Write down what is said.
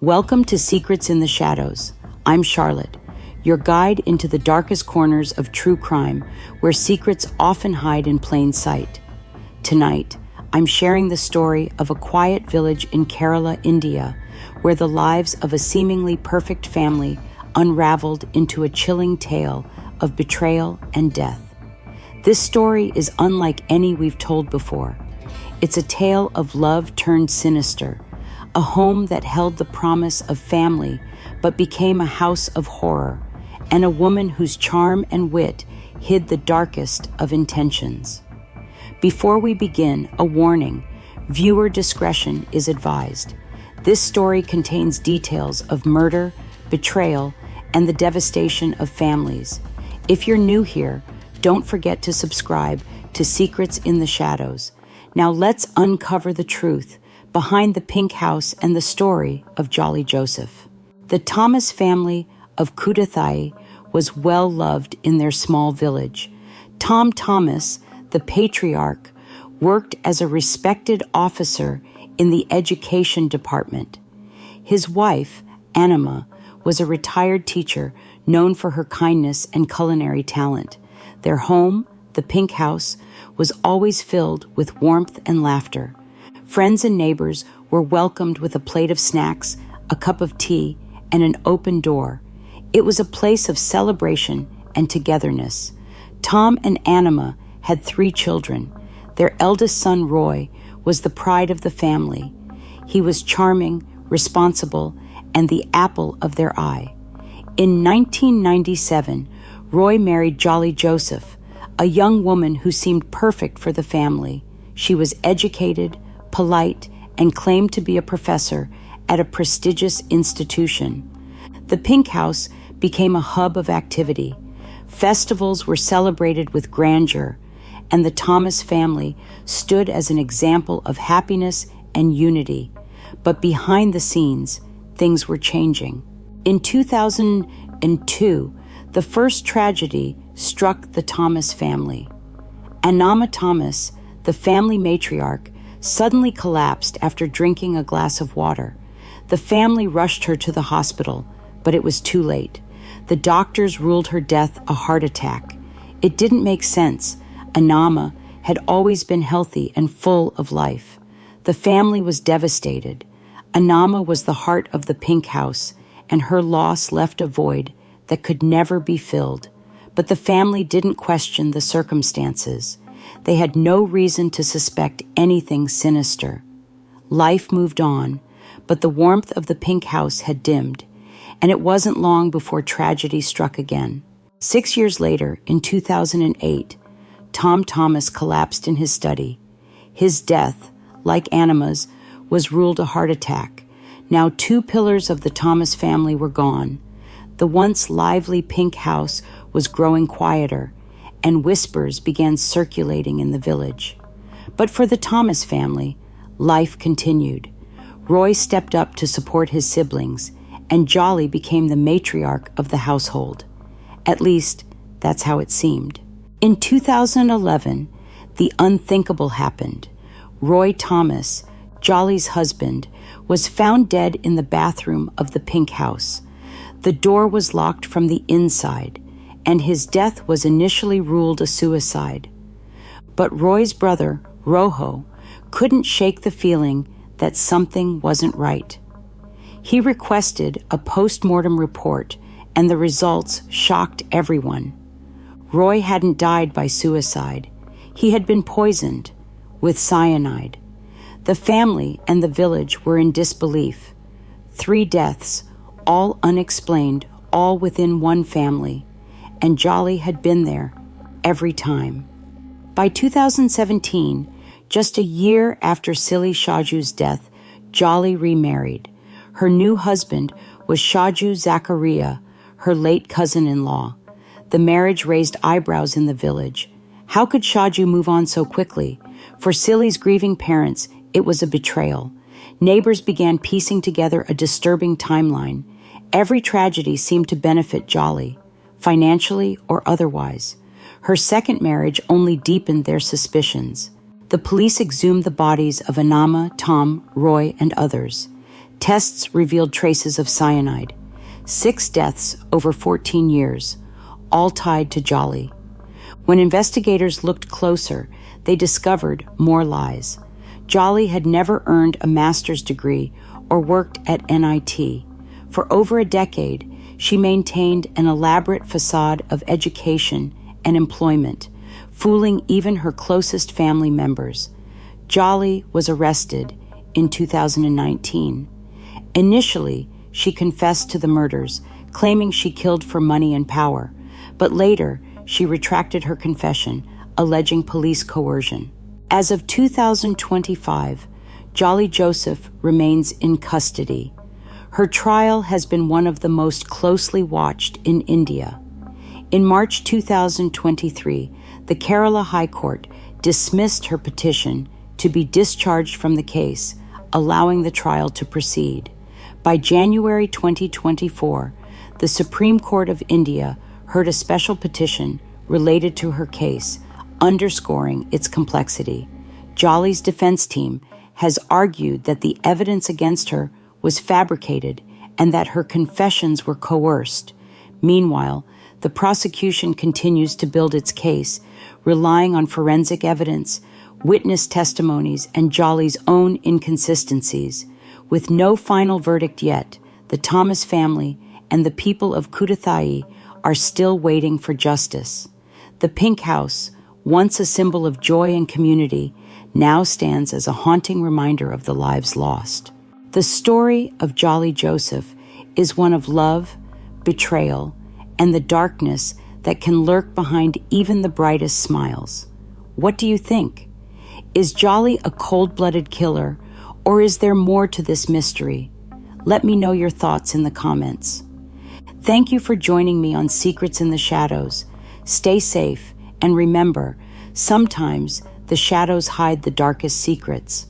Welcome to Secrets in the Shadows. I'm Charlotte, your guide into the darkest corners of true crime, where secrets often hide in plain sight. Tonight, I'm sharing the story of a quiet village in Kerala, India, where the lives of a seemingly perfect family unraveled into a chilling tale of betrayal and death. This story is unlike any we've told before. It's a tale of love turned sinister, a home that held the promise of family but became a house of horror, and a woman whose charm and wit hid the darkest of intentions. Before we begin, a warning: viewer discretion is advised. This story contains details of murder, betrayal, and the devastation of families. If you're new here, don't forget to subscribe to Secrets in the Shadows. Now let's uncover the truth behind the pink house and the story of Jolly Joseph. The Thomas family of Kudathai was well loved in their small village. Tom Thomas, the patriarch, worked as a respected officer in the education department. His wife, Anima, was a retired teacher known for her kindness and culinary talent. Their home, the pink house, was always filled with warmth and laughter. Friends and neighbors were welcomed with a plate of snacks, a cup of tea, and an open door. It was a place of celebration and togetherness. Tom and Anima had 3 children. Their eldest son, Roy, was the pride of the family. He was charming, responsible, and the apple of their eye. In 1997, Roy married Jolly Joseph, a young woman who seemed perfect for the family. She was educated, polite, and claimed to be a professor at a prestigious institution. The Pink House became a hub of activity. Festivals were celebrated with grandeur, and the Thomas family stood as an example of happiness and unity. But behind the scenes, things were changing. In 2002, the first tragedy struck the Thomas family. Anima Thomas, the family matriarch, suddenly collapsed after drinking a glass of water. The family rushed her to the hospital, but it was too late. The doctors ruled her death a heart attack. It didn't make sense. Anima had always been healthy and full of life. The family was devastated. Anima was the heart of the pink house, and her loss left a void that could never be filled. But the family didn't question the circumstances. They had no reason to suspect anything sinister. Life moved on, but the warmth of the pink house had dimmed, and it wasn't long before tragedy struck again. 6 years later, in 2008, Tom Thomas collapsed in his study. His death, like Anima's, was ruled a heart attack. Now 2 pillars of the Thomas family were gone. The once lively pink house was growing quieter, and whispers began circulating in the village. But for the Thomas family, life continued. Roy stepped up to support his siblings, and Jolly became the matriarch of the household. At least, that's how it seemed. In 2011, the unthinkable happened. Roy Thomas, Jolly's husband, was found dead in the bathroom of the pink house. The door was locked from the inside, and his death was initially ruled a suicide. But Roy's brother, Rojo, couldn't shake the feeling that something wasn't right. He requested a post-mortem report, and the results shocked everyone. Roy hadn't died by suicide. He had been poisoned with cyanide. The family and the village were in disbelief. 3 deaths, all unexplained, all within one family. And Jolly had been there every time. By 2017, just a year after Silly Shaju's death, Jolly remarried. Her new husband was Shaju Zakaria, her late cousin-in-law. The marriage raised eyebrows in the village. How could Shaju move on so quickly? For Silly's grieving parents, it was a betrayal. Neighbors began piecing together a disturbing timeline. Every tragedy seemed to benefit Jolly, financially or otherwise. Her second marriage only deepened their suspicions. The police exhumed the bodies of Anima, Tom, Roy, and others. Tests revealed traces of cyanide. 6 deaths over 14 years, all tied to Jolly. When investigators looked closer, they discovered more lies. Jolly had never earned a master's degree or worked at NIT. For over a decade, she maintained an elaborate facade of education and employment, fooling even her closest family members. Jolly was arrested in 2019. Initially, she confessed to the murders, claiming she killed for money and power, but later she retracted her confession, alleging police coercion. As of 2025, Jolly Joseph remains in custody. Her trial has been one of the most closely watched in India. In March 2023, the Kerala High Court dismissed her petition to be discharged from the case, allowing the trial to proceed. By January 2024, the Supreme Court of India heard a special petition related to her case, underscoring its complexity. Jolly's defense team has argued that the evidence against her was fabricated and that her confessions were coerced. Meanwhile, the prosecution continues to build its case, relying on forensic evidence, witness testimonies, and Jolly's own inconsistencies. With no final verdict yet, the Thomas family and the people of Kudathai are still waiting for justice. The Pink House, once a symbol of joy and community, now stands as a haunting reminder of the lives lost. The story of Jolly Joseph is one of love, betrayal, and the darkness that can lurk behind even the brightest smiles. What do you think? Is Jolly a cold-blooded killer, or is there more to this mystery? Let me know your thoughts in the comments. Thank you for joining me on Secrets in the Shadows. Stay safe, and remember, sometimes the shadows hide the darkest secrets.